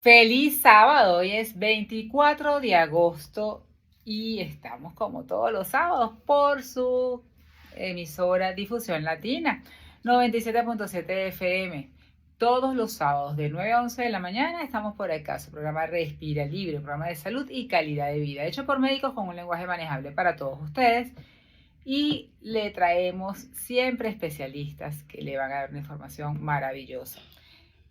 Feliz sábado, hoy es 24 de agosto y estamos como todos los sábados por su emisora Difusión Latina 97.7 FM. Todos los sábados de 9 a 11 de la mañana estamos por acá, su programa Respira Libre, programa de salud y calidad de vida, hecho por médicos con un lenguaje manejable para todos ustedes. Y le traemos siempre especialistas que le van a dar una información maravillosa.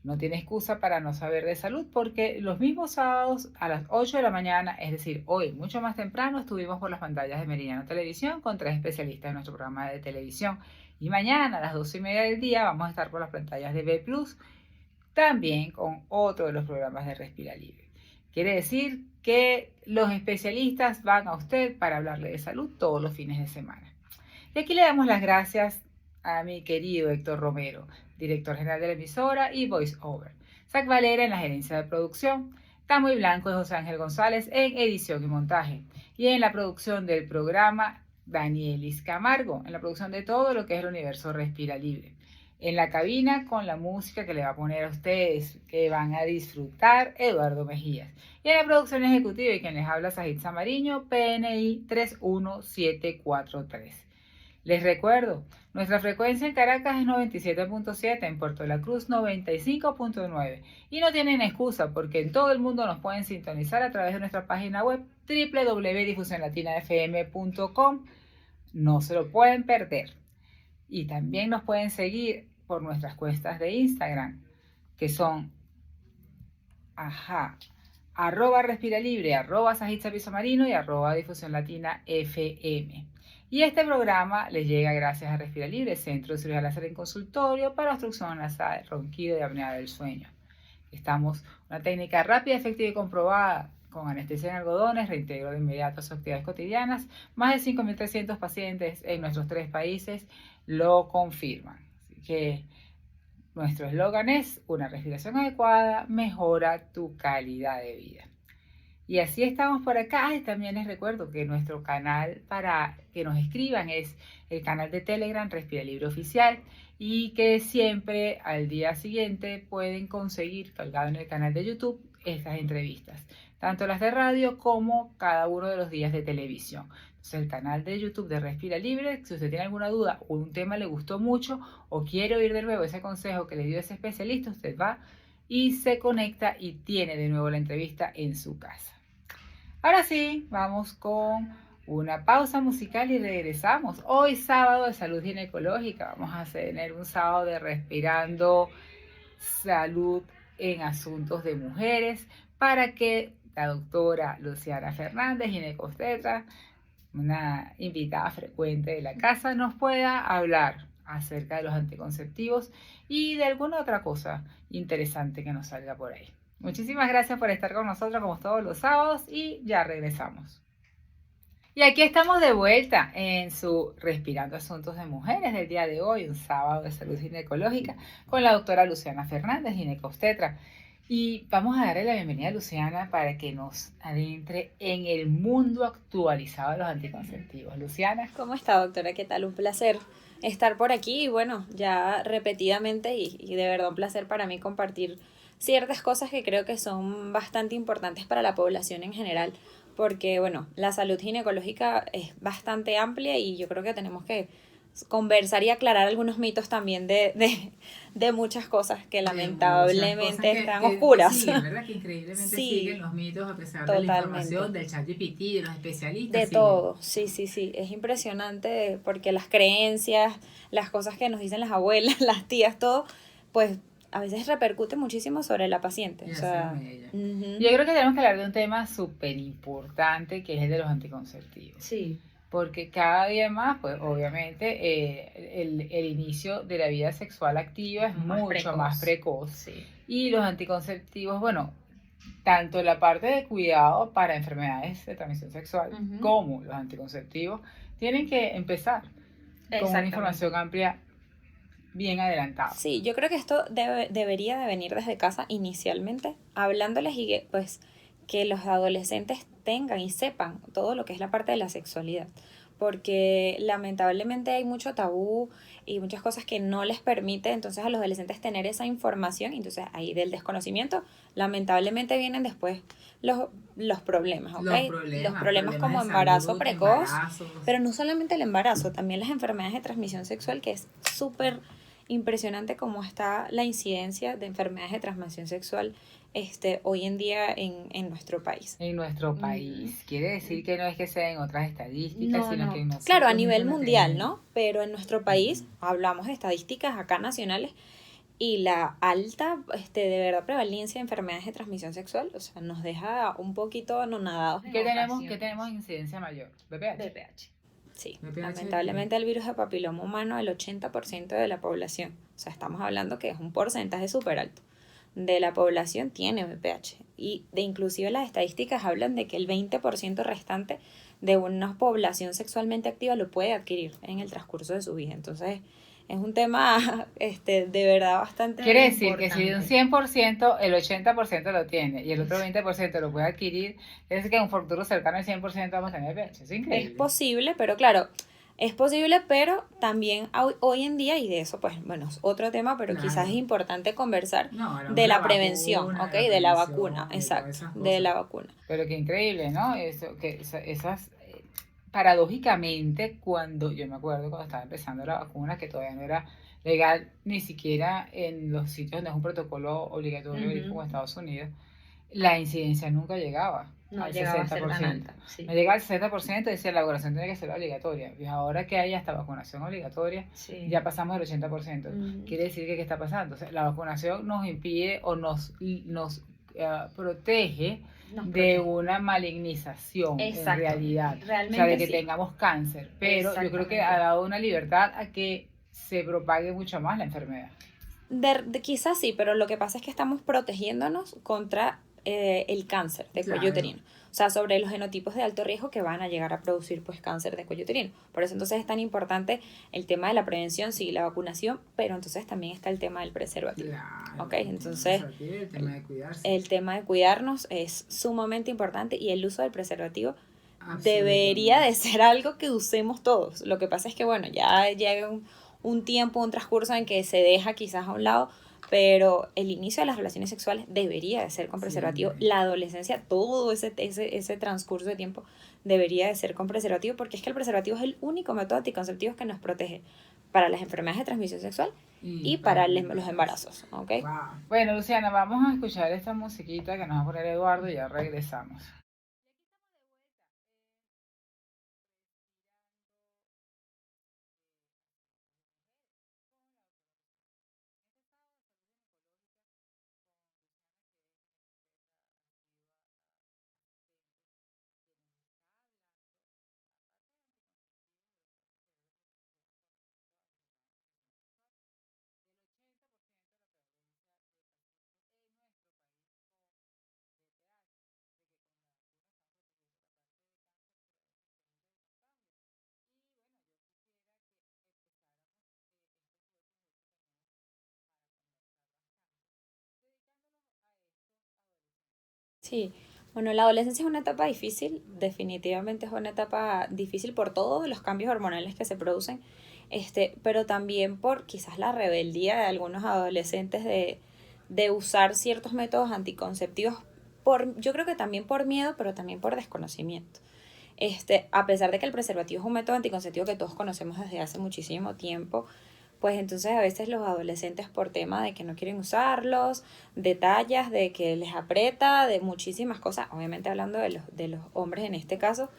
No tiene excusa para no saber de salud porque los mismos sábados a las 8 de la mañana, es decir, hoy mucho más temprano, estuvimos por las pantallas de Meridiano Televisión con 3 especialistas de nuestro programa de televisión. Y mañana a las 12:30 del día vamos a estar por las pantallas de B Plus, también con otro de los programas de Respira Libre. Quiere decir que los especialistas van a usted para hablarle de salud todos los fines de semana. Y aquí le damos las gracias a mi querido Héctor Romero, director general de la emisora y voice over. Zach Valera en la gerencia de producción. Tamoy Blanco y José Ángel González en edición y montaje. Y en la producción del programa, Danielis Camargo, en la producción de todo lo que es el universo Respira Libre. En la cabina con la música que le va a poner a ustedes, que van a disfrutar, Eduardo Mejías. Y en la producción ejecutiva y quien les habla, Sajid Samariño, PNI 31743. Les recuerdo, nuestra frecuencia en Caracas es 97.7, en Puerto La Cruz 95.9 y no tienen excusa porque en todo el mundo nos pueden sintonizar a través de nuestra página web www.difusionlatinafm.com. No se lo pueden perder. Y también nos pueden seguir por nuestras cuentas de Instagram, que son @Respira Libre, @Sajid y @Difusión Y este programa les llega gracias a Respira Libre, Centro de Cirugía Láser en Consultorio para obstrucción nasal, ronquido y apnea del sueño. Estamos una técnica rápida, efectiva y comprobada con anestesia en algodones, reintegro de inmediato a sus actividades cotidianas. Más de 5.300 pacientes en nuestros 3 países lo confirman. Así que nuestro eslogan es: una respiración adecuada mejora tu calidad de vida. Y así estamos por acá. Y también les recuerdo que nuestro canal para que nos escriban es el canal de Telegram Respira Libre Oficial, y que siempre al día siguiente pueden conseguir colgado en el canal de YouTube estas entrevistas, tanto las de radio como cada uno de los días de televisión. Entonces, el canal de YouTube de Respira Libre, si usted tiene alguna duda o un tema le gustó mucho o quiere oír de nuevo ese consejo que le dio ese especialista, usted va y se conecta y tiene de nuevo la entrevista en su casa. Ahora sí, vamos con una pausa musical y regresamos. Hoy sábado de salud ginecológica. Vamos a tener un sábado de respirando salud en asuntos de mujeres para que la doctora Luciana Fernández, ginecobstetra, una invitada frecuente de la casa, nos pueda hablar acerca de los anticonceptivos y de alguna otra cosa interesante que nos salga por ahí. Muchísimas gracias por estar con nosotros como todos los sábados y ya regresamos. Y aquí estamos de vuelta en su Respirando Asuntos de Mujeres del día de hoy, un sábado de salud ginecológica con la doctora Luciana Fernández, ginecobstetra. Y vamos a darle la bienvenida a Luciana para que nos adentre en el mundo actualizado de los anticonceptivos. Luciana. ¿Cómo está, doctora? ¿Qué tal? Un placer estar por aquí y bueno, ya repetidamente y de verdad un placer para mí compartir ciertas cosas que creo que son bastante importantes para la población en general, porque bueno, la salud ginecológica es bastante amplia y yo creo que tenemos que conversar y aclarar algunos mitos también de muchas cosas que lamentablemente están oscuras. Siguen, ¿verdad? Que increíblemente Sí, siguen los mitos a pesar de la totalmente. información del ChatGPT, de los especialistas. De siguen. todo, sí, es impresionante porque las creencias, las cosas que nos dicen las abuelas, las tías, todo, pues a veces repercute muchísimo sobre la paciente. Y O sea, yo creo que tenemos que hablar de un tema súper importante que es el de los anticonceptivos. Sí. Porque cada día más, pues obviamente el inicio de la vida sexual activa es mucho más precoz. Sí. Y los anticonceptivos, bueno, tanto la parte de cuidado para enfermedades de transmisión sexual como los anticonceptivos tienen que empezar con una información amplia bien adelantada. Sí, yo creo que esto debería de venir desde casa inicialmente, hablándoles y que, pues, que los adolescentes tengan y sepan todo lo que es la parte de la sexualidad. porque lamentablemente hay mucho tabú y muchas cosas que no les permite entonces a los adolescentes tener esa información, entonces ahí del desconocimiento lamentablemente vienen después los problemas, ¿ok? Los problemas como de embarazo salud, precoz, embarazos. pero no solamente el embarazo, también las enfermedades de transmisión sexual, que es súper impresionante cómo está la incidencia de enfermedades de transmisión sexual hoy en día en nuestro país. En nuestro país. Quiere decir que no es que sea en otras estadísticas, No, sino no. que en nosotros Claro, a nivel mismos la mundial, tenemos. ¿no? Pero en nuestro país hablamos de estadísticas acá nacionales y la alta, de verdad, prevalencia de enfermedades de transmisión sexual, o sea, nos deja un poquito anonadados en ¿Qué ocasiones. tenemos incidencia mayor? BPH. BPH. Sí, BPH, lamentablemente el virus de papiloma humano, el 80% de la población, o sea, estamos hablando que es un porcentaje súper alto de la población tiene BPH y de inclusive las estadísticas hablan de que el 20% restante de una población sexualmente activa lo puede adquirir en el transcurso de su vida. Entonces, es un tema de verdad bastante quiere decir importante. que si de un 100% el 80% lo tiene y el otro 20% lo puede adquirir, quiere decir que en un futuro cercano al 100% vamos a tener BPH. Es increíble. Es posible, pero claro, es posible, pero también hoy en día, y de eso, pues, bueno, es otro tema, pero Claro. quizás es importante conversar No, de la vacuna, prevención, ¿ok? De la vacuna, prevención y todas exacto, esas de cosas. la vacuna. Pero qué increíble, ¿no? Eso, que esas, paradójicamente, cuando yo me acuerdo cuando estaba empezando la vacuna, que todavía no era legal ni siquiera en los sitios donde es un protocolo obligatorio, como Estados Unidos, la incidencia nunca llegaba al 60%. Sí. No llegaba al 60%, decía la vacunación tiene que ser obligatoria. Y ahora que hay hasta vacunación obligatoria, Sí. ya pasamos el 80%. Quiere decir que ¿qué está pasando? O sea, la vacunación nos impide o nos protege de una malignización. Exacto. En realidad. Realmente o sea, de que sí. tengamos cáncer. Pero yo creo que Exactamente. ha dado una libertad a que se propague mucho más la enfermedad. Quizás sí, pero lo que pasa es que estamos protegiéndonos contra el cáncer de cuello Claro. uterino. O sea, sobre los genotipos de alto riesgo que van a llegar a producir pues cáncer de cuello uterino. Por eso entonces es tan importante el tema de la prevención, sí, la vacunación, pero entonces también está el tema del preservativo. Claro, ¿Ok? Entonces el tema de cuidarse. el tema de cuidarnos es sumamente importante y el uso del preservativo debería de ser algo que usemos todos. Lo que pasa es que, bueno, ya llega un tiempo, un transcurso en que se deja quizás a un lado, pero el inicio de las relaciones sexuales debería de ser con preservativo. Sí. La adolescencia, todo ese transcurso de tiempo debería de ser con preservativo, porque es que el preservativo es el único método anticonceptivo que nos protege para las enfermedades de transmisión sexual y para los embarazos, ¿ok? Wow. Bueno, Luciana, vamos a escuchar esta musiquita que nos va a poner Eduardo y ya regresamos. Sí, bueno, la adolescencia es una etapa difícil, definitivamente es una etapa difícil por todos los cambios hormonales que se producen, pero también por quizás la rebeldía de algunos adolescentes de usar ciertos métodos anticonceptivos, yo creo que también por miedo, pero también por desconocimiento. A pesar de que el preservativo es un método anticonceptivo que todos conocemos desde hace muchísimo tiempo, pues entonces a veces los adolescentes por tema de que no quieren usarlos, de tallas, de que les aprieta, de muchísimas cosas, obviamente hablando de los hombres en este caso,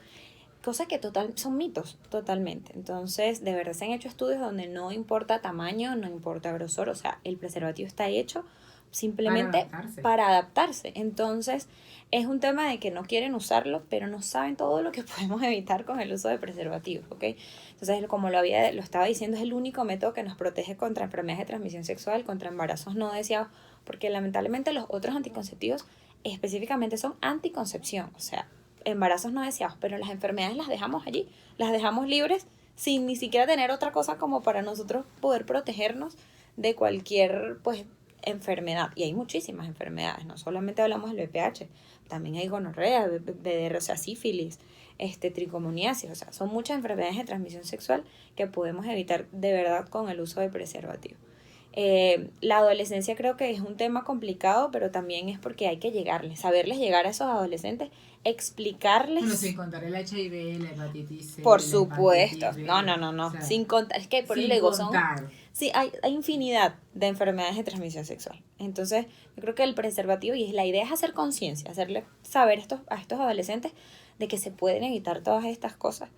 cosas que son mitos totalmente. Entonces, de verdad se han hecho estudios donde no importa tamaño, no importa grosor, o sea, el preservativo está hecho simplemente para adaptarse. Entonces, es un tema de que no quieren usarlo, pero no saben todo lo que podemos evitar con el uso de preservativos, ¿ok? Entonces, como lo estaba diciendo, es el único método que nos protege contra enfermedades de transmisión sexual, contra embarazos no deseados, porque lamentablemente los otros anticonceptivos específicamente son anticoncepción, o sea, embarazos no deseados, pero las enfermedades las dejamos allí, las dejamos libres sin ni siquiera tener otra cosa como para nosotros poder protegernos de cualquier, pues, enfermedad, y hay muchísimas enfermedades, no solamente hablamos del VPH, también hay gonorrea, BDR, o sea, sífilis, tricomoniasis, o sea, son muchas enfermedades de transmisión sexual que podemos evitar de verdad con el uso de preservativo. La adolescencia creo que es un tema complicado, pero también es porque hay que saberles llegar a esos adolescentes, explicarles. Bueno, sin contar el HIV, la hepatitis C. Por supuesto, hepatitis B, no, o sea, sin contar, es que por eso le digo, sí, hay infinidad de enfermedades de transmisión sexual. Entonces, yo creo que el preservativo, y la idea es hacer conciencia, hacerle saber a estos adolescentes de que se pueden evitar todas estas cosas.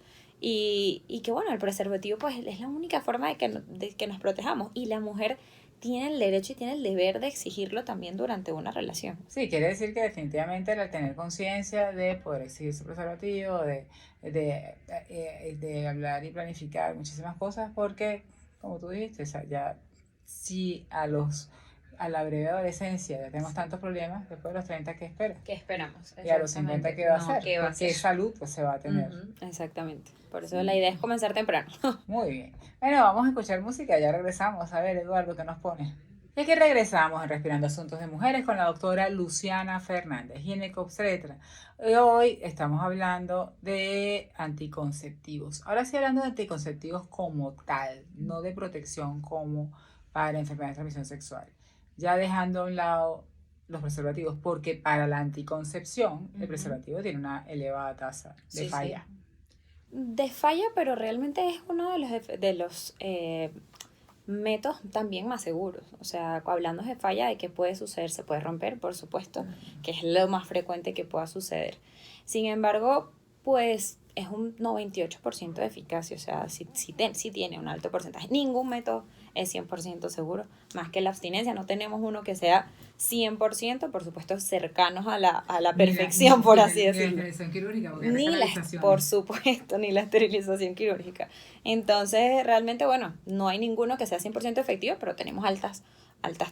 Y que bueno, el preservativo pues es la única forma de que nos protejamos. Y la mujer tiene el derecho y tiene el deber de exigirlo también durante una relación. Sí, quiere decir que definitivamente al tener conciencia de poder exigir su preservativo, de hablar y planificar muchísimas cosas, porque, como tú dijiste, o sea, ya si a la breve adolescencia ya tenemos tantos problemas, después de los 30, ¿qué espera? ¿Qué esperamos? Y a los 50, ¿qué va a hacer? ¿Qué va a Porque ser? salud pues, se va a tener. Exactamente. Por eso la idea es comenzar temprano. Muy bien. Bueno, vamos a escuchar música, ya regresamos. A ver, Eduardo, ¿qué nos pone? Y aquí regresamos en Respirando Asuntos de Mujeres con la doctora Luciana Fernández, ginecobstetra. Hoy estamos hablando de anticonceptivos. Ahora sí hablando de anticonceptivos como tal, no de protección como para enfermedades de transmisión sexual. Ya dejando a un lado los preservativos, porque para la anticoncepción el preservativo tiene una elevada tasa de falla. Sí. De falla, pero realmente es uno de los métodos también más seguros. O sea, hablando de falla, ¿de qué puede suceder? Se puede romper, por supuesto, que es lo más frecuente que pueda suceder. Sin embargo, pues es un 98% de eficacia, o sea, sí tiene un alto porcentaje. Ningún método es 100% seguro, más que la abstinencia. No tenemos uno que sea 100%, por supuesto, cercanos a la perfección, por así decirlo. Ni la esterilización quirúrgica, Por supuesto, ni la esterilización quirúrgica. Entonces, realmente, bueno, no hay ninguno que sea 100% efectivo, pero tenemos altas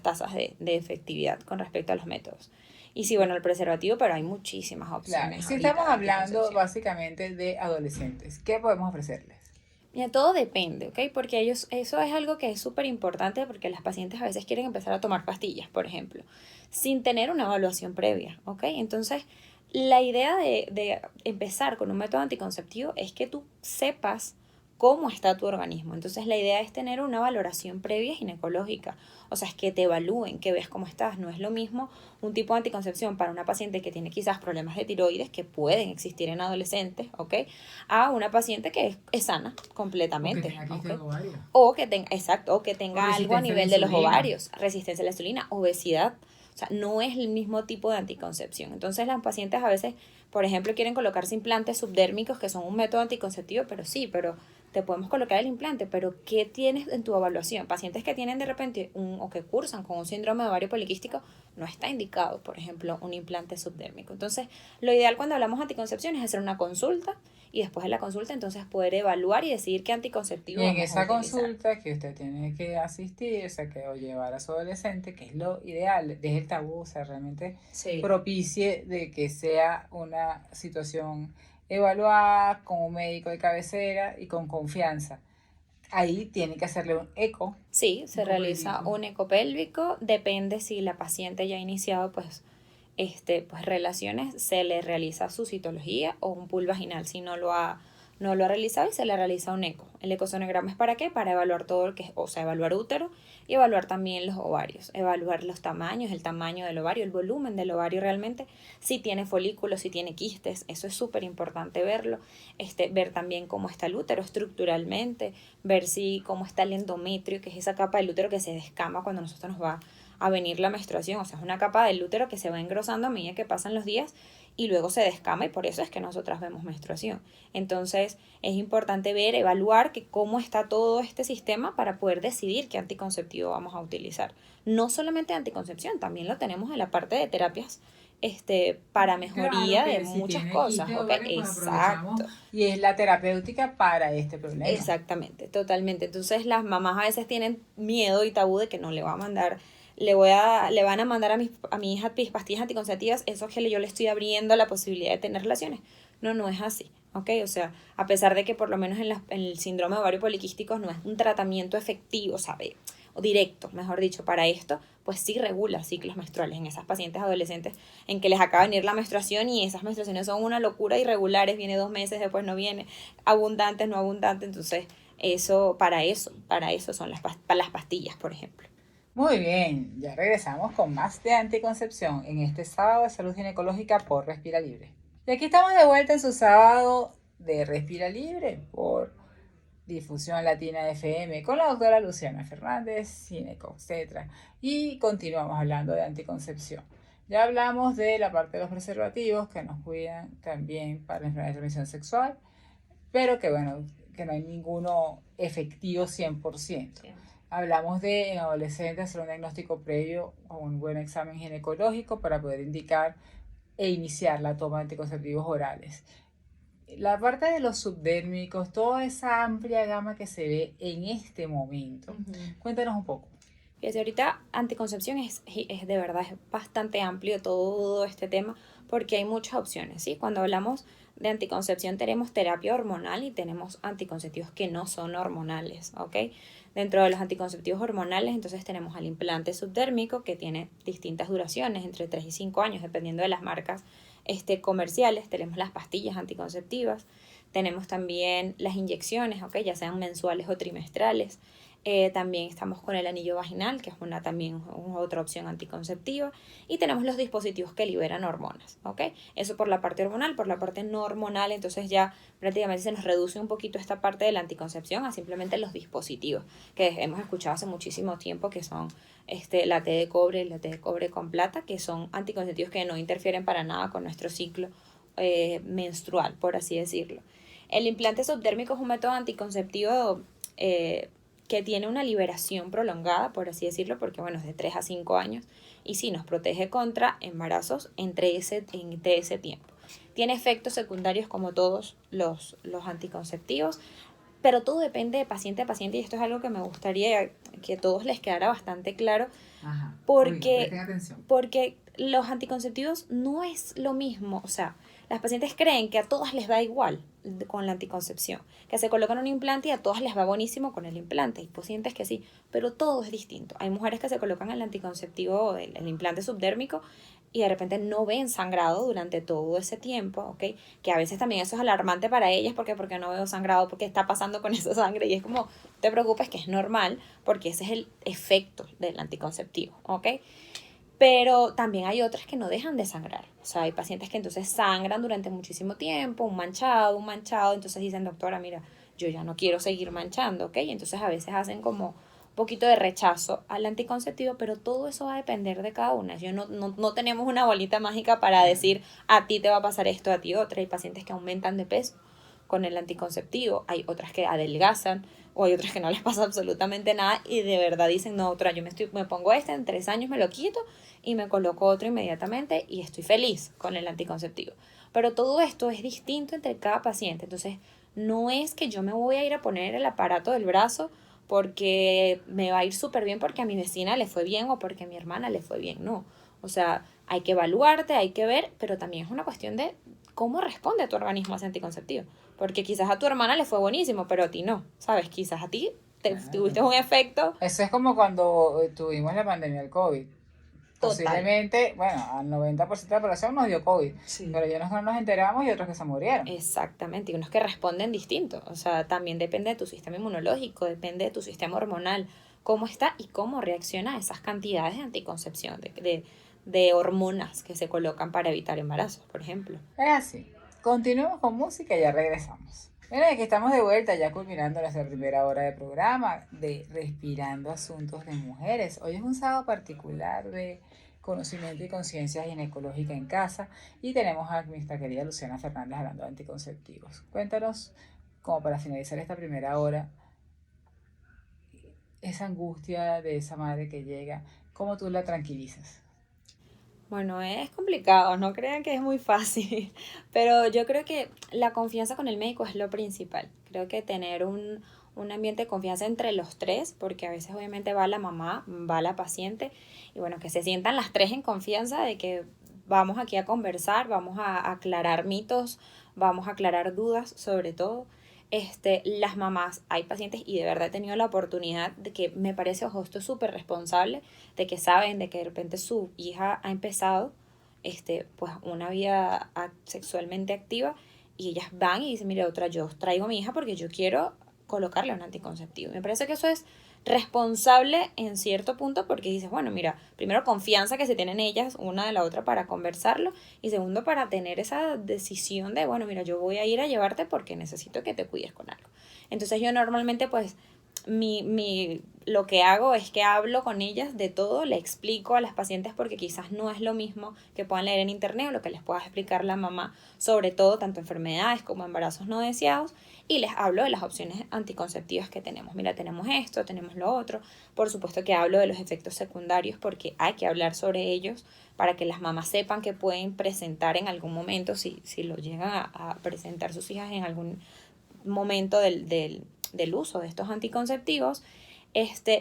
tasas de efectividad con respecto a los métodos. Y sí, bueno, el preservativo, pero hay muchísimas opciones. Claro, si estamos hablando básicamente de adolescentes, ¿qué podemos ofrecerles? Mira, todo depende, ¿ok? Porque eso es algo que es súper importante porque las pacientes a veces quieren empezar a tomar pastillas, por ejemplo, sin tener una evaluación previa, ¿ok? Entonces, la idea de empezar con un método anticonceptivo es que tú sepas cómo está tu organismo. Entonces, la idea es tener una valoración previa ginecológica. O sea, es que te evalúen, que veas cómo estás. No es lo mismo un tipo de anticoncepción para una paciente que tiene quizás problemas de tiroides, que pueden existir en adolescentes, ¿ok? A una paciente que es sana completamente. O que tenga algo a nivel de los ovarios, resistencia a la insulina, obesidad. O sea, no es el mismo tipo de anticoncepción. Entonces, las pacientes a veces, por ejemplo, quieren colocarse implantes subdérmicos, que son un método anticonceptivo, pero te podemos colocar el implante, pero ¿qué tienes en tu evaluación? Pacientes que tienen de repente o que cursan con un síndrome de ovario poliquístico, no está indicado, por ejemplo, un implante subdérmico. Entonces, lo ideal cuando hablamos de anticoncepción es hacer una consulta y después de la consulta entonces poder evaluar y decidir qué anticonceptivo vamos a utilizar. Y en esa consulta que usted tiene que asistir, o sea, o llevar a su adolescente, que es lo ideal, deje el tabú, o sea, realmente propicie de que sea una situación evaluada con un médico de cabecera y con confianza. Ahí tiene que hacerle un eco. Sí, se realiza un eco pélvico, depende si la paciente ya ha iniciado pues relaciones, se le realiza su citología o un pool vaginal si no lo ha realizado y se le realiza un eco. El ecosonograma es ¿para qué? Para evaluar todo lo que es, o sea, evaluar útero y evaluar también los ovarios, evaluar los tamaños, el tamaño del ovario, el volumen del ovario realmente, si tiene folículos, si tiene quistes, eso es súper importante verlo, ver también cómo está el útero estructuralmente, ver cómo está el endometrio, que es esa capa del útero que se descama cuando nosotros nos va a venir la menstruación, o sea, es una capa del útero que se va engrosando a medida que pasan los días y luego se descama y por eso es que nosotras vemos menstruación. Entonces es importante evaluar cómo está todo este sistema para poder decidir qué anticonceptivo vamos a utilizar. No solamente anticoncepción, también lo tenemos en la parte de terapias para mejoría de muchas cosas. Okay, exacto. Y es la terapéutica para este problema. Exactamente, totalmente. Entonces las mamás a veces tienen miedo y tabú de que no le va a mandar, le van a mandar a mi hija pastillas anticonceptivas, eso es que yo le estoy abriendo la posibilidad de tener relaciones. No es así, ¿ok? O sea, a pesar de que por lo menos en el síndrome de ovario poliquístico no es un tratamiento efectivo, ¿sabe? directo, mejor dicho, para esto, pues sí regula ciclos menstruales en esas pacientes adolescentes en que les acaba de venir la menstruación y esas menstruaciones son una locura irregulares, viene 2 meses, después no viene, abundantes, no abundantes, entonces para eso son las pastillas, por ejemplo. Muy bien, ya regresamos con más de anticoncepción en este sábado de salud ginecológica por Respira Libre. Y aquí estamos de vuelta en su sábado de Respira Libre por Difusión Latina FM con la doctora Luciana Fernández, gineco, etc. Y continuamos hablando de anticoncepción. Ya hablamos de la parte de los preservativos que nos cuidan también para la enfermedad de transmisión sexual, pero que bueno, que no hay ninguno efectivo 100%. Sí. Hablamos de en adolescentes hacer un diagnóstico previo o un buen examen ginecológico para poder indicar e iniciar la toma de anticonceptivos orales. La parte de los subdérmicos, toda esa amplia gama que se ve en este momento. Cuéntanos un poco. Fíjate, ahorita anticoncepción es de verdad, es bastante amplio todo este tema porque hay muchas opciones, ¿sí? Cuando hablamos de anticoncepción tenemos terapia hormonal y tenemos anticonceptivos que no son hormonales, ¿ok? Dentro de los anticonceptivos hormonales, entonces tenemos al implante subdérmico que tiene distintas duraciones, entre 3 y 5 años, dependiendo de las marcas comerciales. Tenemos las pastillas anticonceptivas, tenemos también las inyecciones, ¿ok? Ya sean mensuales o trimestrales. También estamos con el anillo vaginal, que es también otra opción anticonceptiva, y tenemos los dispositivos que liberan hormonas, ¿ok? Eso por la parte hormonal. Por la parte no hormonal, entonces ya prácticamente se nos reduce un poquito esta parte de la anticoncepción a simplemente los dispositivos que hemos escuchado hace muchísimo tiempo, que son la T de cobre y la T de cobre con plata, que son anticonceptivos que no interfieren para nada con nuestro ciclo menstrual, por así decirlo. El implante subdérmico es un método anticonceptivo que tiene una liberación prolongada, por así decirlo, porque bueno, es de 3 a 5 años y sí nos protege contra embarazos entre ese tiempo. Tiene efectos secundarios como todos los anticonceptivos, pero todo depende de paciente a paciente y esto es algo que me gustaría que a todos les quedara bastante claro. Ajá. Porque, atención. porque los anticonceptivos no es lo mismo, o sea, las pacientes creen que a todas les da igual con la anticoncepción, que se colocan un implante y a todas les va buenísimo con el implante. Hay pacientes que sí, pero todo es distinto. Hay mujeres que se colocan el anticonceptivo, el implante subdérmico, y de repente no ven sangrado durante todo ese tiempo, ¿ok? Que a veces también eso es alarmante para ellas, porque no veo sangrado, porque está pasando con esa sangre, y es como, no te preocupes, que es normal, porque ese es el efecto del anticonceptivo, ¿ok? Pero también hay otras que no dejan de sangrar. O sea, hay pacientes que entonces sangran durante muchísimo tiempo, un manchado, entonces dicen, doctora, mira, yo ya no quiero seguir manchando, ¿ok? Y entonces a veces hacen como un poquito de rechazo al anticonceptivo, pero todo eso va a depender de cada una. No tenemos una bolita mágica para decir, a ti te va a pasar esto, a ti otra. Hay pacientes que aumentan de peso con el anticonceptivo, hay otras que adelgazan, o hay otras que no les pasa absolutamente nada y de verdad dicen, no, doctora, yo me pongo en 3 años me lo quito y me coloco otro inmediatamente y estoy feliz con el anticonceptivo. Pero todo esto es distinto entre cada paciente, entonces no es que yo me voy a ir a poner el aparato del brazo porque me va a ir súper bien porque a mi vecina le fue bien o porque a mi hermana le fue bien, no. O sea, hay que evaluarte, hay que ver, pero también es una cuestión de cómo responde tu organismo a ese anticonceptivo. Porque quizás a tu hermana le fue buenísimo, pero a ti no, ¿sabes? Quizás a ti tuviste un efecto. Eso es como cuando tuvimos la pandemia del COVID. Total. Posiblemente, bueno, al 90% de la población nos dio COVID, Sí. pero ya nos enteramos y otros que se murieron. Exactamente, y unos que responden distinto. O sea, también depende de tu sistema inmunológico, depende de tu sistema hormonal, cómo está y cómo reacciona a esas cantidades de anticoncepción, de hormonas que se colocan para evitar embarazos, por ejemplo. Es así. Continuemos con música y ya regresamos. Bueno, aquí estamos de vuelta, ya culminando nuestra primera hora de programa de Respirando Asuntos de Mujeres. Hoy es un sábado particular de conocimiento y conciencia ginecológica en casa y tenemos a nuestra querida Luciana Fernández hablando de anticonceptivos. Cuéntanos, como para finalizar esta primera hora, esa angustia de esa madre que llega, ¿cómo tú la tranquilizas? Bueno, es complicado, no crean que es muy fácil, pero yo creo que la confianza con el médico es lo principal. Creo que tener un ambiente de confianza entre los tres, porque a veces obviamente va la mamá, va la paciente, y bueno, que se sientan las tres en confianza de que vamos aquí a conversar, vamos a aclarar mitos, vamos a aclarar dudas sobre todo. Las mamás, hay pacientes y de verdad he tenido la oportunidad de que me parece, ojo, esto es súper responsable, de que saben de que de repente su hija ha empezado pues una vida sexualmente activa y ellas van y dicen, mire, otra, yo traigo a mi hija porque yo quiero colocarle un anticonceptivo. Me parece que eso es responsable en cierto punto porque dices, bueno, mira, primero confianza que se tienen ellas una de la otra para conversarlo y segundo para tener esa decisión de, bueno, mira, yo voy a ir a llevarte porque necesito que te cuides con algo. Entonces yo normalmente pues lo que hago es que hablo con ellas de todo, le explico a las pacientes porque quizás no es lo mismo que puedan leer en internet o lo que les pueda explicar la mamá, sobre todo tanto enfermedades como embarazos no deseados, y les hablo de las opciones anticonceptivas que tenemos. Mira, tenemos esto, tenemos lo otro. Por supuesto que hablo de los efectos secundarios porque hay que hablar sobre ellos para que las mamás sepan que pueden presentar en algún momento, si lo llegan a presentar sus hijas en algún momento del uso de estos anticonceptivos.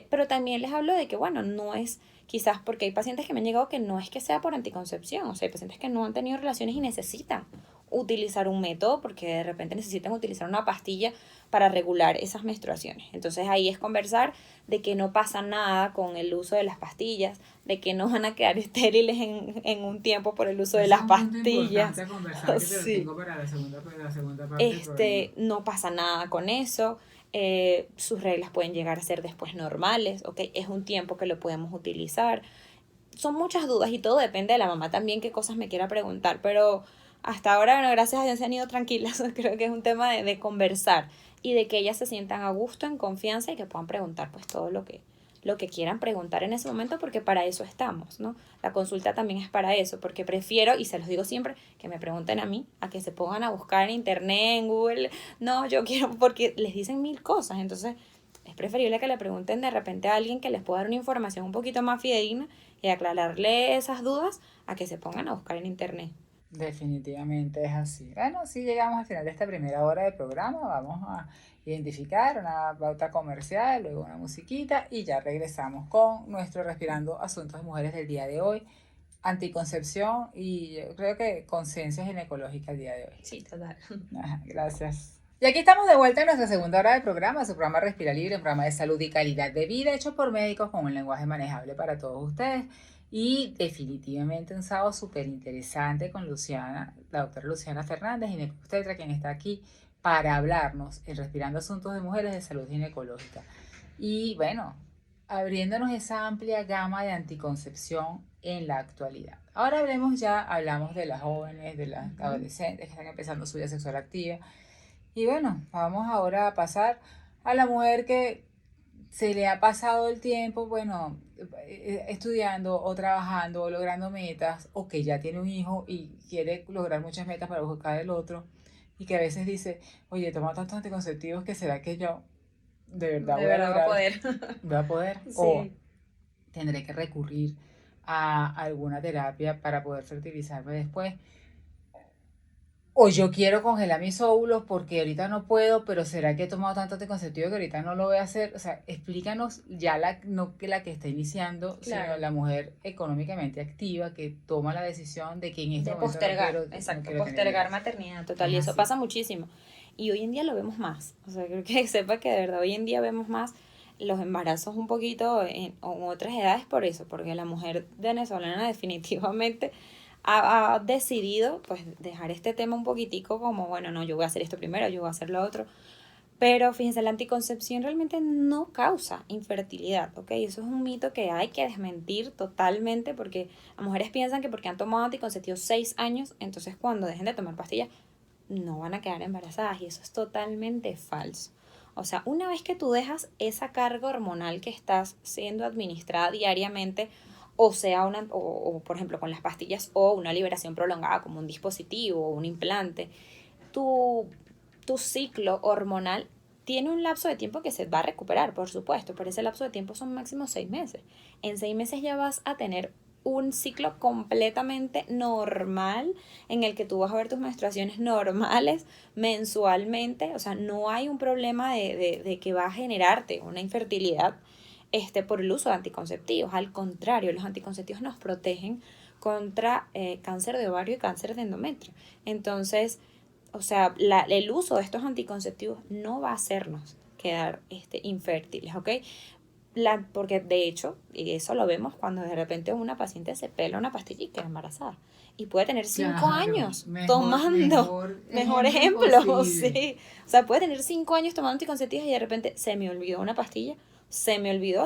Pero también les hablo de que, bueno, no es quizás porque hay pacientes que me han llegado que no es que sea por anticoncepción, o sea, hay pacientes que no han tenido relaciones y necesitan utilizar un método porque de repente necesitan utilizar una pastilla para regular esas menstruaciones. Entonces ahí es conversar de que no pasa nada con el uso de las pastillas, de que no van a quedar estériles en un tiempo por el uso de las pastillas. Es un punto importante a conversar que te lo tengo para la segunda parte del programa. No pasa nada con eso. Sus reglas pueden llegar a ser después normales, ¿ok? Es un tiempo que lo podemos utilizar. Son muchas dudas y todo depende de la mamá también qué cosas me quiera preguntar, pero hasta ahora, bueno, gracias a Dios se han ido tranquilas. Creo que es un tema de conversar y de que ellas se sientan a gusto, en confianza y que puedan preguntar pues todo lo que quieran preguntar en ese momento porque para eso estamos, ¿no? La consulta también es para eso, porque prefiero, y se los digo siempre, que me pregunten a mí, a que se pongan a buscar en internet, en Google. No, yo quiero, porque les dicen mil cosas, entonces es preferible que le pregunten de repente a alguien que les pueda dar una información un poquito más fidedigna y aclararle esas dudas a que se pongan a buscar en internet. Definitivamente es así. Bueno, sí llegamos al final de esta primera hora de programa. Vamos a identificar una pauta comercial, luego una musiquita y ya regresamos con nuestro Respirando Asuntos de Mujeres del día de hoy. Anticoncepción y yo creo que conciencia ginecológica el día de hoy. Sí, total. Ajá, gracias. Y aquí estamos de vuelta en nuestra segunda hora del programa, su programa Respira Libre, un programa de salud y calidad de vida hecho por médicos con un lenguaje manejable para todos ustedes. Y definitivamente un sábado súper interesante con Luciana, la doctora Luciana Fernández, ginecobstetra, quien está aquí para hablarnos en Respirando Asuntos de Mujeres de Salud Ginecológica. Y bueno, abriéndonos esa amplia gama de anticoncepción en la actualidad. Ahora hablamos de las jóvenes, de las adolescentes que están empezando su vida sexual activa. Y bueno, vamos ahora a pasar a la mujer que se le ha pasado el tiempo, bueno, estudiando o trabajando o logrando metas, o que ya tiene un hijo y quiere lograr muchas metas para buscar el otro, y que a veces dice, oye, tomo tantos anticonceptivos que será que yo de verdad voy a lograr, voy a poder, Sí. o tendré que recurrir a alguna terapia para poder fertilizarme después. O yo quiero congelar mis óvulos porque ahorita no puedo, pero ¿será que he tomado tanto anticonceptivo que ahorita no lo voy a hacer? O sea, explícanos ya no que la que está iniciando, Claro. sino la mujer económicamente activa que toma la decisión de que en este De momento postergar, no quiero, exacto, no quiero tener postergar hijos. maternidad, total, y Es eso así. pasa muchísimo. Y hoy en día lo vemos más, o sea, creo que sepa que de verdad hoy en día vemos más los embarazos un poquito en otras edades por eso, porque la mujer venezolana definitivamente ha decidido pues dejar este tema un poquitico como, bueno, no, yo voy a hacer esto primero, yo voy a hacer lo otro. Pero fíjense, la anticoncepción realmente no causa infertilidad, ¿ok? Eso es un mito que hay que desmentir totalmente porque las mujeres piensan que porque han tomado anticonceptivos 6 años, entonces cuando dejen de tomar pastillas no van a quedar embarazadas y eso es totalmente falso. O sea, una vez que tú dejas esa carga hormonal que estás siendo administrada diariamente, o sea, o por ejemplo con las pastillas o una liberación prolongada como un dispositivo o un implante, tu, tu ciclo hormonal tiene un lapso de tiempo que se va a recuperar, por supuesto, pero ese lapso de tiempo son máximo 6 meses. En 6 meses ya vas a tener un ciclo completamente normal en el que tú vas a ver tus menstruaciones normales mensualmente, o sea, no hay un problema de que va a generarte una infertilidad por el uso de anticonceptivos. Al contrario, los anticonceptivos nos protegen contra cáncer de ovario y cáncer de endometrio. Entonces, o sea, el uso de estos anticonceptivos no va a hacernos quedar infértiles, ¿ok? Porque de hecho, y eso lo vemos cuando de repente una paciente se pela una pastilla y queda embarazada. Y puede tener 5 años tomando, mejor ejemplo, sí. O sea, puede tener 5 años tomando anticonceptivos y de repente se me olvidó una pastilla, se me olvidó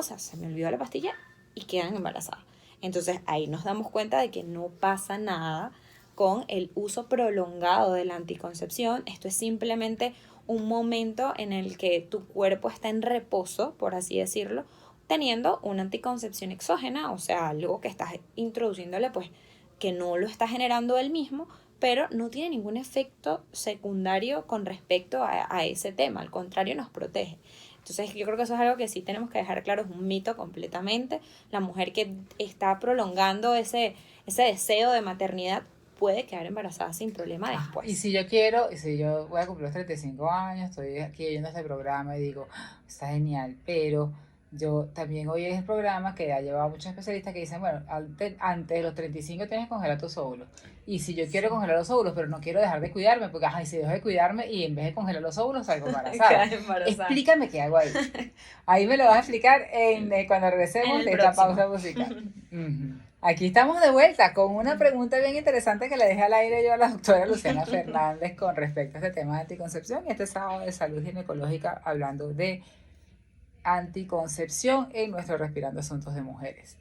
la pastilla y quedan embarazadas. Entonces ahí nos damos cuenta de que no pasa nada con el uso prolongado de la anticoncepción. Esto es simplemente un momento en el que tu cuerpo está en reposo, por así decirlo, teniendo una anticoncepción exógena, o sea, algo que estás introduciéndole, pues, que no lo está generando él mismo, pero no tiene ningún efecto secundario con respecto a ese tema, al contrario, nos protege. Entonces yo creo que eso es algo que sí tenemos que dejar claro, es un mito completamente. La mujer que está prolongando ese deseo de maternidad puede quedar embarazada sin problema después. Y si yo quiero, y si yo voy a cumplir los 35 años, estoy aquí viendo este programa y digo, está genial, pero yo también oí en el programa que ha llevado a muchos especialistas que dicen, bueno, antes de los 35 tienes que congelar tus óvulos. Y si yo quiero congelar los óvulos, pero no quiero dejar de cuidarme, porque y si dejo de cuidarme y en vez de congelar los óvulos salgo embarazada. Explícame qué hago ahí. Ahí me lo vas a explicar cuando regresemos de esta pausa musical. Aquí estamos de vuelta con una pregunta bien interesante que le dejé al aire yo a la doctora Luciana Fernández con respecto a este tema de anticoncepción y este sábado de salud ginecológica hablando de anticoncepción en nuestro Respirando Asuntos de Mujeres.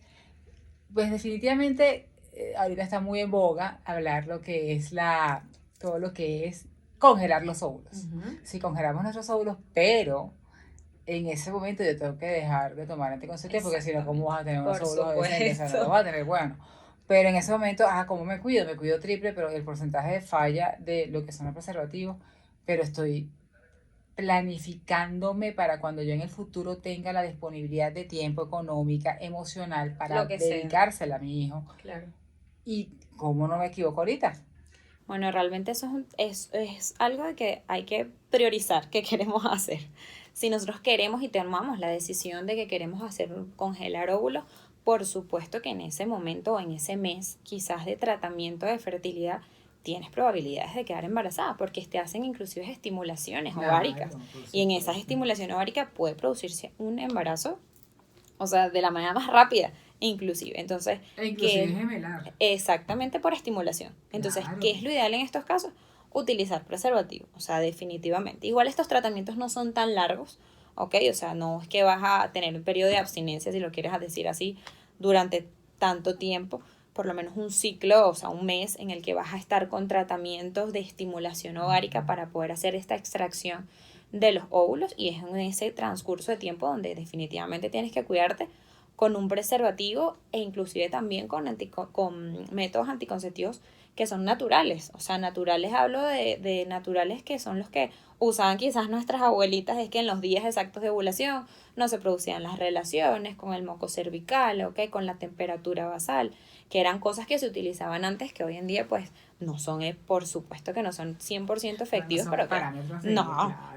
Pues definitivamente ahorita está muy en boga hablar todo lo que es congelar los óvulos. Si congelamos nuestros óvulos, pero en ese momento yo tengo que dejar de tomar anticonceptivos porque si no, ¿cómo vas a tener unos óvulos decentes? No los vas a tener, bueno. Pero en ese momento, ¿cómo me cuido? Me cuido triple, pero el porcentaje de falla de lo que son los preservativos, pero estoy planificándome para cuando yo en el futuro tenga la disponibilidad de tiempo económica, emocional, para dedicársela a mi hijo. Claro. ¿Y cómo no me equivoco ahorita? Bueno, realmente eso es algo de que hay que priorizar qué queremos hacer. Si nosotros queremos y tomamos la decisión de que queremos congelar óvulos, por supuesto que en ese momento o en ese mes, quizás de tratamiento de fertilidad, tienes probabilidades de quedar embarazada porque te hacen inclusive estimulaciones ováricas. Y en esas estimulaciones ováricas puede producirse un embarazo, o sea, de la manera más rápida. Inclusive, entonces, gemelar. Exactamente por estimulación. Entonces, ¿qué es lo ideal en estos casos? Utilizar preservativo, o sea, definitivamente. Igual estos tratamientos no son tan largos, ¿ok? O sea, no es que vas a tener un periodo de abstinencia, si lo quieres decir así, durante tanto tiempo, por lo menos un ciclo, o sea, un mes en el que vas a estar con tratamientos de estimulación ovárica para poder hacer esta extracción de los óvulos y es en ese transcurso de tiempo donde definitivamente tienes que cuidarte con un preservativo e inclusive también con métodos anticonceptivos que son naturales. O sea, naturales hablo de naturales que son los que usaban quizás nuestras abuelitas, es que en los días exactos de ovulación no se producían las relaciones con el moco cervical, ¿ok? Con la temperatura basal, que eran cosas que se utilizaban antes que hoy en día pues no son, por supuesto que no son 100% efectivos, pero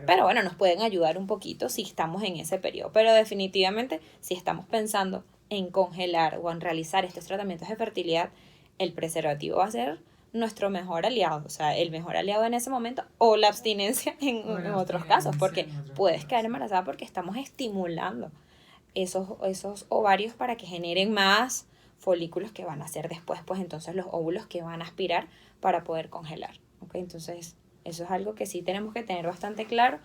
pero bueno, nos pueden ayudar un poquito si estamos en ese periodo. Pero definitivamente, si estamos pensando en congelar o en realizar estos tratamientos de fertilidad, el preservativo va a ser nuestro mejor aliado, o sea, el mejor aliado en ese momento, o la abstinencia en otros casos, porque puedes quedar embarazada porque estamos estimulando esos ovarios para que generen más folículos que van a ser después, pues entonces los óvulos que van a aspirar para poder congelar, ¿ok? Entonces, eso es algo que sí tenemos que tener bastante claro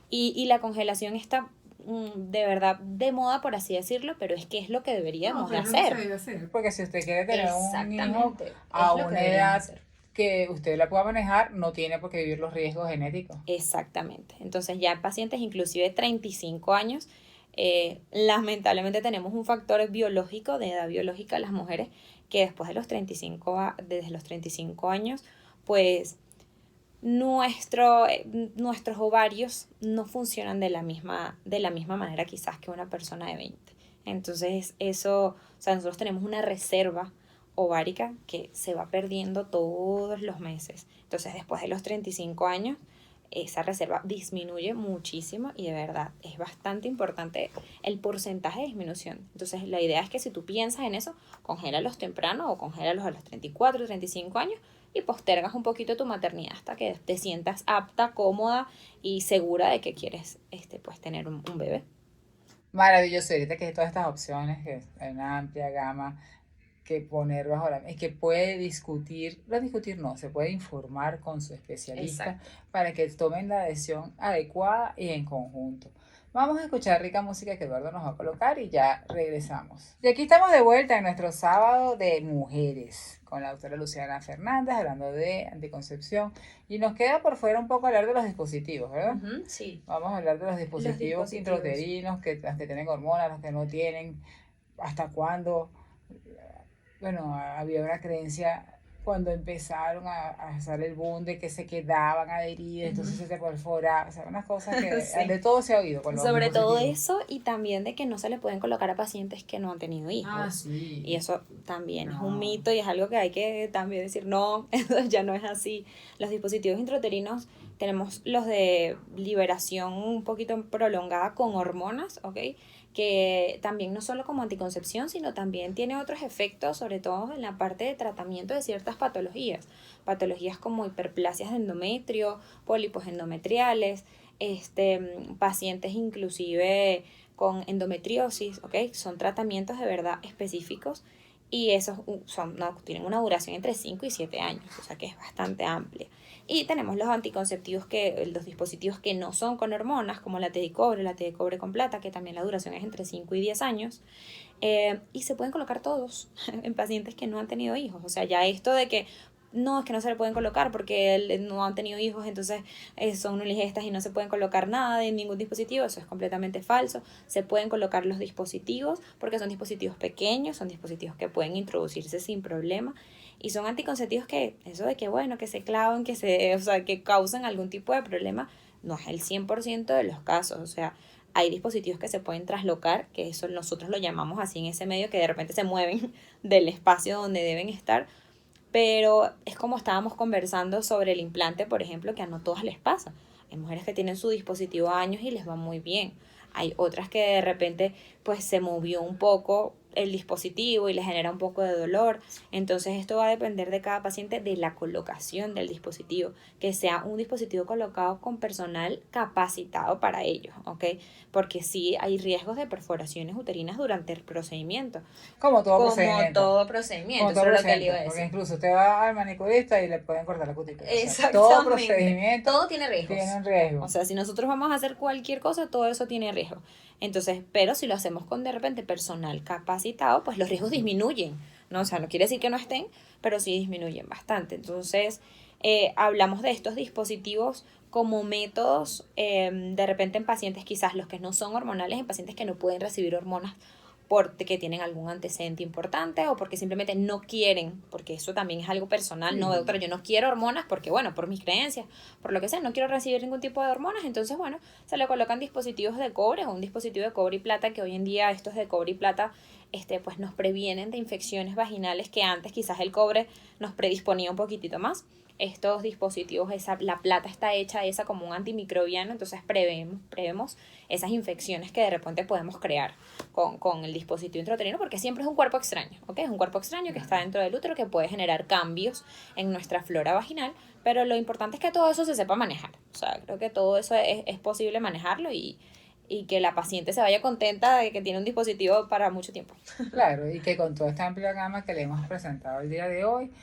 y la congelación está de verdad de moda, por así decirlo, pero es que es lo que deberíamos de hacer. Porque si usted quiere tener un hijo a una edad que usted la pueda manejar, no tiene por qué vivir los riesgos genéticos. Exactamente. Entonces ya en pacientes inclusive 35 años, lamentablemente tenemos un factor biológico, de edad biológica, las mujeres, que desde los 35 años, pues nuestros ovarios no funcionan de la misma manera quizás que una persona de 20. Entonces eso, o sea, nosotros tenemos una reserva ovárica que se va perdiendo todos los meses. Entonces después de los 35 años, esa reserva disminuye muchísimo y de verdad es bastante importante el porcentaje de disminución. Entonces la idea es que si tú piensas en eso, congélalos temprano o congélalos a los 34, 35 años y postergas un poquito tu maternidad hasta que te sientas apta, cómoda y segura de que quieres pues tener un bebé. Maravilloso, ahorita que hay todas estas opciones, que hay una amplia gama que poner bajo la y que puede discutir, no discutir no, se puede informar con su especialista. Exacto. Para que tomen la decisión adecuada y en conjunto. Vamos a escuchar rica música que Eduardo nos va a colocar y ya regresamos. Y aquí estamos de vuelta en nuestro sábado de mujeres con la doctora Luciana Fernández hablando de anticoncepción y nos queda por fuera un poco hablar de los dispositivos, ¿verdad? Sí. Vamos a hablar de los dispositivos intrauterinos, los que tienen hormonas, los que no tienen, hasta cuándo. Bueno, había una creencia cuando empezaron a hacer el boom de que se quedaban adheridos, entonces se te perfora, o sea, unas cosas que Sí. de todo se ha oído. Con los Sobre todo dispositivos. eso y también de que no se le pueden colocar a pacientes que no han tenido hijos. Sí. Y eso también es un No. mito y es algo que hay que también decir, no, eso ya no es así. Los dispositivos intrauterinos tenemos los de liberación un poquito prolongada con hormonas, ¿ok? Que también no solo como anticoncepción, sino también tiene otros efectos, sobre todo en la parte de tratamiento de ciertas patologías. Patologías como hiperplasias de endometrio, pólipos endometriales, pacientes inclusive con endometriosis, ¿ok? Son tratamientos de verdad específicos y esos tienen una duración entre 5 y 7 años, o sea que es bastante amplia. Y tenemos los anticonceptivos, los dispositivos que no son con hormonas, como la T de cobre con plata, que también la duración es entre 5 y 10 años. Y se pueden colocar todos en pacientes que no han tenido hijos. O sea, ya esto de que no, es que no se le pueden colocar porque no han tenido hijos, entonces son nuligestas y no se pueden colocar nada de ningún dispositivo, eso es completamente falso. Se pueden colocar los dispositivos porque son dispositivos pequeños, son dispositivos que pueden introducirse sin problema y son anticonceptivos que, eso de que bueno, que se clavan, o sea, que causan algún tipo de problema, no es el 100% de los casos, o sea, hay dispositivos que se pueden traslocar, que eso nosotros lo llamamos así en ese medio, que de repente se mueven del espacio donde deben estar, pero es como estábamos conversando sobre el implante, por ejemplo, que a no todas les pasa. Hay mujeres que tienen su dispositivo años y les va muy bien. Hay otras que de repente pues se movió un poco el dispositivo y les genera un poco de dolor. Entonces esto va a depender de cada paciente, de la colocación del dispositivo, que sea un dispositivo colocado con personal capacitado para ello, ¿ok? Porque sí hay riesgos de perforaciones uterinas durante el procedimiento. Como todo Como procedimiento. todo procedimiento, Como todo eso es lo que le procedimiento. iba a Porque decir. incluso usted va al manicurista y le pueden cortar la cutícula. O sea, Exactamente. todo procedimiento Todo tiene riesgos. tiene un riesgo. O sea, si nosotros vamos a hacer cualquier cosa, todo eso tiene riesgo. Entonces, pero si lo hacemos con de repente personal capacitado, pues los riesgos disminuyen, ¿no? O sea, no quiere decir que no estén, pero sí disminuyen bastante. Entonces, hablamos de estos dispositivos como métodos, de repente en pacientes quizás los que no son hormonales, en pacientes que no pueden recibir hormonas porque tienen algún antecedente importante o porque simplemente no quieren, porque eso también es algo personal, no, doctora, yo no quiero hormonas porque, bueno, por mis creencias, por lo que sea, no quiero recibir ningún tipo de hormonas, entonces, bueno, se le colocan dispositivos de cobre o un dispositivo de cobre y plata, que hoy en día estos de cobre y plata, pues nos previenen de infecciones vaginales que antes quizás el cobre nos predisponía un poquitito más. Estos dispositivos, la plata está hecha esa como un antimicrobiano, entonces prevemos esas infecciones que de repente podemos crear con el dispositivo intrauterino, porque siempre es un cuerpo extraño, ¿ok? Es un cuerpo extraño que está dentro del útero, que puede generar cambios en nuestra flora vaginal, pero lo importante es que todo eso se sepa manejar. O sea, creo que todo eso es posible manejarlo y que la paciente se vaya contenta de que tiene un dispositivo para mucho tiempo. Claro, y que con toda esta amplia gama que le hemos presentado el día de hoy,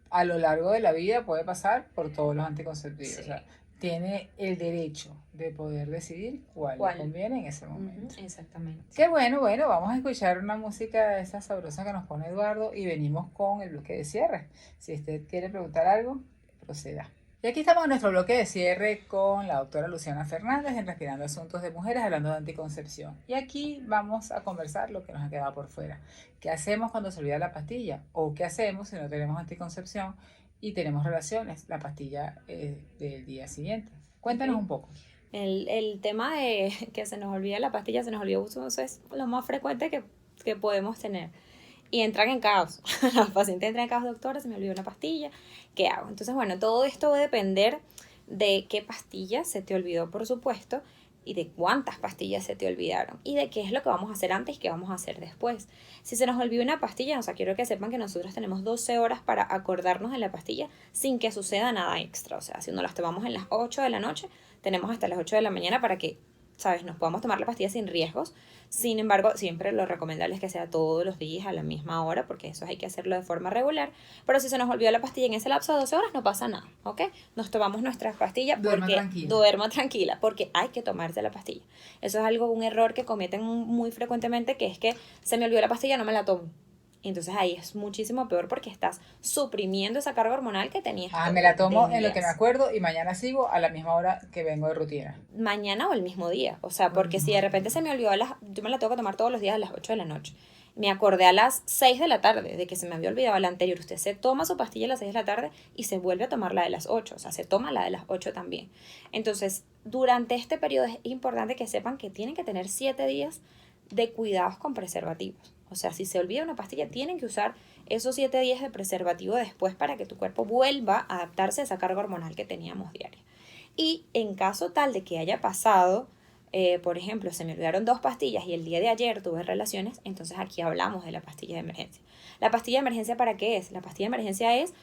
a lo largo de la vida puede pasar por todos los anticonceptivos. Sí. O sea, tiene el derecho de poder decidir cuál le conviene en ese momento. Exactamente. Qué bueno, vamos a escuchar una música de esa sabrosa que nos pone Eduardo y venimos con el bloque de cierre. Si usted quiere preguntar algo, proceda. Y aquí estamos en nuestro bloque de cierre con la doctora Luciana Fernández en Respirando Asuntos de Mujeres, hablando de anticoncepción. Y aquí vamos a conversar lo que nos ha quedado por fuera. ¿Qué hacemos cuando se olvida la pastilla? ¿O qué hacemos si no tenemos anticoncepción y tenemos relaciones? La pastilla del día siguiente. Cuéntanos un poco. El tema de que se nos olvida la pastilla, se nos olvida uso, es lo más frecuente que podemos tener. Y entran en caos. Los pacientes entran en caos, doctora, se me olvidó una pastilla, ¿qué hago? Entonces, bueno, todo esto va a depender de qué pastilla se te olvidó, por supuesto, y de cuántas pastillas se te olvidaron y de qué es lo que vamos a hacer antes y qué vamos a hacer después. Si se nos olvidó una pastilla, o sea, quiero que sepan que nosotros tenemos 12 horas para acordarnos de la pastilla sin que suceda nada extra. O sea, si nos las tomamos en las 8 de la noche, tenemos hasta las 8 de la mañana para que, ¿sabes?, nos podamos tomar la pastilla sin riesgos. Sin embargo, siempre lo recomendable es que sea todos los días a la misma hora, porque eso hay que hacerlo de forma regular. Pero si se nos olvidó la pastilla en ese lapso de 12 horas, no pasa nada, ¿ok? Nos tomamos nuestras pastillas porque duerma tranquila, porque hay que tomarse la pastilla. Eso es algo, un error que cometen muy frecuentemente, que es que se me olvidó la pastilla, no me la tomo. Entonces ahí es muchísimo peor porque estás suprimiendo esa carga hormonal que tenías. Me la tomo en lo que me acuerdo y mañana sigo a la misma hora que vengo de rutina. Mañana o el mismo día. O sea, porque si de repente se me olvidó yo me la tengo que tomar todos los días a las 8 de la noche. Me acordé a las 6 de la tarde de que se me había olvidado la anterior. Usted se toma su pastilla a las 6 de la tarde y se vuelve a tomar la de las 8. O sea, se toma la de las 8 también. Entonces, durante este periodo es importante que sepan que tienen que tener 7 días de cuidados con preservativos. O sea, si se olvida una pastilla, tienen que usar esos 7 días de preservativo después para que tu cuerpo vuelva a adaptarse a esa carga hormonal que teníamos diaria. Y en caso tal de que haya pasado, por ejemplo, se me olvidaron 2 pastillas y el día de ayer tuve relaciones, entonces aquí hablamos de la pastilla de emergencia. ¿La pastilla de emergencia para qué es? La pastilla de emergencia es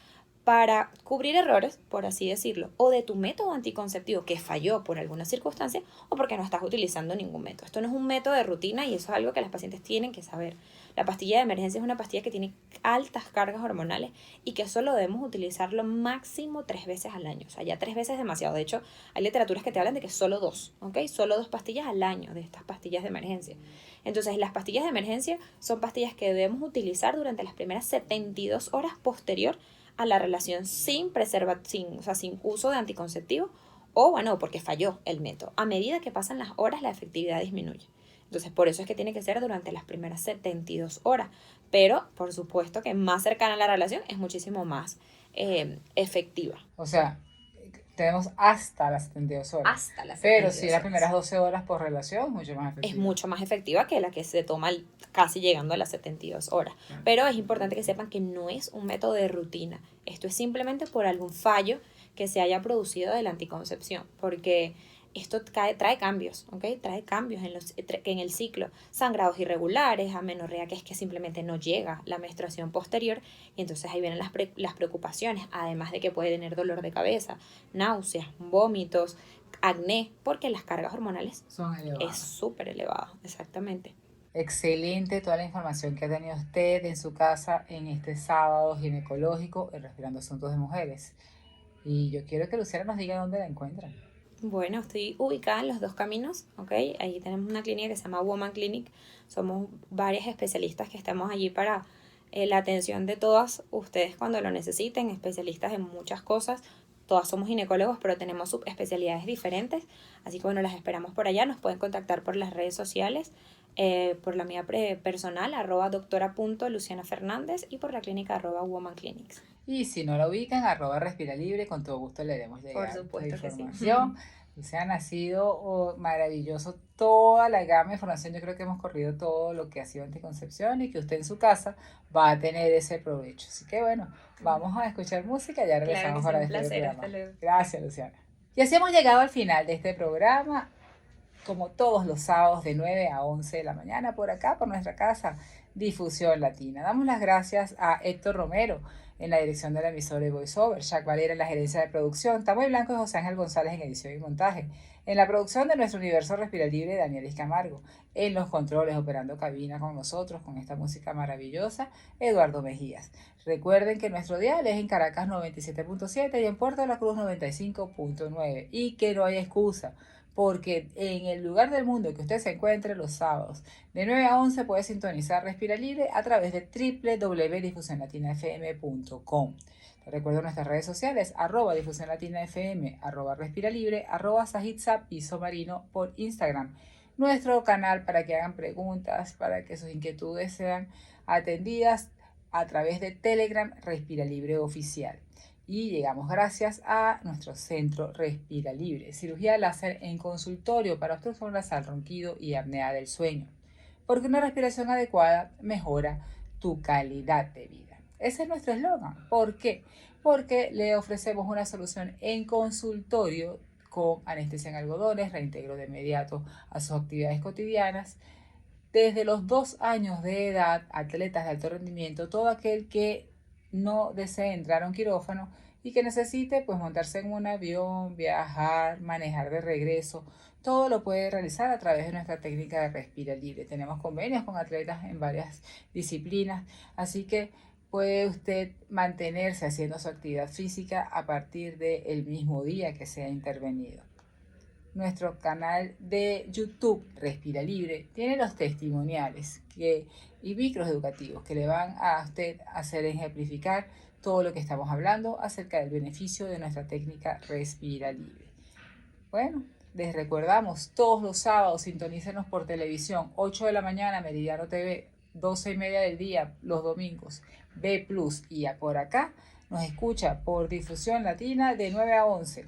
para cubrir errores, por así decirlo, o de tu método anticonceptivo que falló por alguna circunstancia o porque no estás utilizando ningún método. Esto no es un método de rutina y eso es algo que las pacientes tienen que saber. La pastilla de emergencia es una pastilla que tiene altas cargas hormonales y que solo debemos utilizarlo máximo 3 veces al año. O sea, ya 3 veces es demasiado. De hecho, hay literaturas que te hablan de que solo 2, ¿ok? Solo 2 pastillas al año de estas pastillas de emergencia. Entonces, las pastillas de emergencia son pastillas que debemos utilizar durante las primeras 72 horas posterior a la relación sin uso de anticonceptivo o, bueno, porque falló el método. A medida que pasan las horas, la efectividad disminuye. Entonces, por eso es que tiene que ser durante las primeras 72 horas. Pero, por supuesto que más cercana a la relación es muchísimo más efectiva. O sea, tenemos hasta las 72 horas. Hasta las 72 Pero si las horas. primeras 12 horas por relación, es mucho más efectiva. Es mucho más efectiva que la que se toma casi llegando a las 72 horas. Pero es importante que sepan que no es un método de rutina. Esto es simplemente por algún fallo que se haya producido de la anticoncepción. Porque esto trae cambios, ¿ok? Trae cambios en el ciclo. Sangrados irregulares, amenorrea, que es que simplemente no llega la menstruación posterior. Y entonces ahí vienen las preocupaciones. Además de que puede tener dolor de cabeza, náuseas, vómitos, acné, porque las cargas hormonales son elevadas. Es súper elevado, exactamente. Excelente toda la información que ha tenido usted en su casa en este sábado ginecológico en Respirando Asuntos de Mujeres. Y yo quiero que Luciana nos diga dónde la encuentran. Bueno, estoy ubicada en Los Dos Caminos, ¿ok? Ahí tenemos una clínica que se llama Woman Clinic. Somos varias especialistas que estamos allí para la atención de todas ustedes cuando lo necesiten, especialistas en muchas cosas. Todas somos ginecólogos, pero tenemos subespecialidades diferentes. Así que bueno, las esperamos por allá. Nos pueden contactar por las redes sociales, por la mía personal, @doctora.lucianafernández y por la clínica @womanclinics. Y si no la ubican, @respiralibre, con todo gusto le haremos llegar Por supuesto esta que sí. información. Luciana, ha sido maravilloso toda la gama de información. Yo creo que hemos corrido todo lo que ha sido anticoncepción y que usted en su casa va a tener ese provecho. Así que bueno, vamos a escuchar música y ya regresamos para despedir el programa. Hasta luego. Gracias, Luciana. Y así hemos llegado al final de este programa, como todos los sábados de 9 a 11 de la mañana, por acá, por nuestra casa, Difusión Latina. Damos las gracias a Héctor Romero en la dirección de la emisora de VoiceOver, Jack Valera en la gerencia de producción, Tamoy Blanco y José Ángel González en edición y montaje, en la producción de nuestro universo Respira Libre, Daniel Camargo, en los controles operando cabina con nosotros, con esta música maravillosa, Eduardo Mejías. Recuerden que nuestro dial es en Caracas 97.7 y en Puerto de la Cruz 95.9 y que no hay excusa, porque en el lugar del mundo que usted se encuentre los sábados de 9 a 11 puede sintonizar Respira Libre a través de www.difusionlatinafm.com. Te recuerdo nuestras redes sociales, @difusionlatinafm, @respiralibre, @sajitza piso marino por Instagram. Nuestro canal para que hagan preguntas, para que sus inquietudes sean atendidas a través de Telegram, Respira Libre Oficial. Y llegamos gracias a nuestro centro Respira Libre, cirugía láser en consultorio para obstrucción nasal, ronquido y apnea del sueño. Porque una respiración adecuada mejora tu calidad de vida. Ese es nuestro eslogan. ¿Por qué? Porque le ofrecemos una solución en consultorio con anestesia en algodones, reintegro de inmediato a sus actividades cotidianas. Desde los 2 años de edad, atletas de alto rendimiento, todo aquel que no desee entrar a un quirófano y que necesite pues montarse en un avión, viajar, manejar de regreso, todo lo puede realizar a través de nuestra técnica de Respira Libre. Tenemos convenios con atletas en varias disciplinas, así que puede usted mantenerse haciendo su actividad física a partir del mismo día que sea intervenido. Nuestro canal de YouTube Respira Libre tiene los testimoniales y micros educativos que le van a usted hacer ejemplificar todo lo que estamos hablando acerca del beneficio de nuestra técnica Respira Libre. Bueno, les recordamos, todos los sábados sintonícenos por televisión, 8 de la mañana, Meridiano TV, 12:30 del día, los domingos, B+, y por acá nos escucha por Difusión Latina de 9 a 11.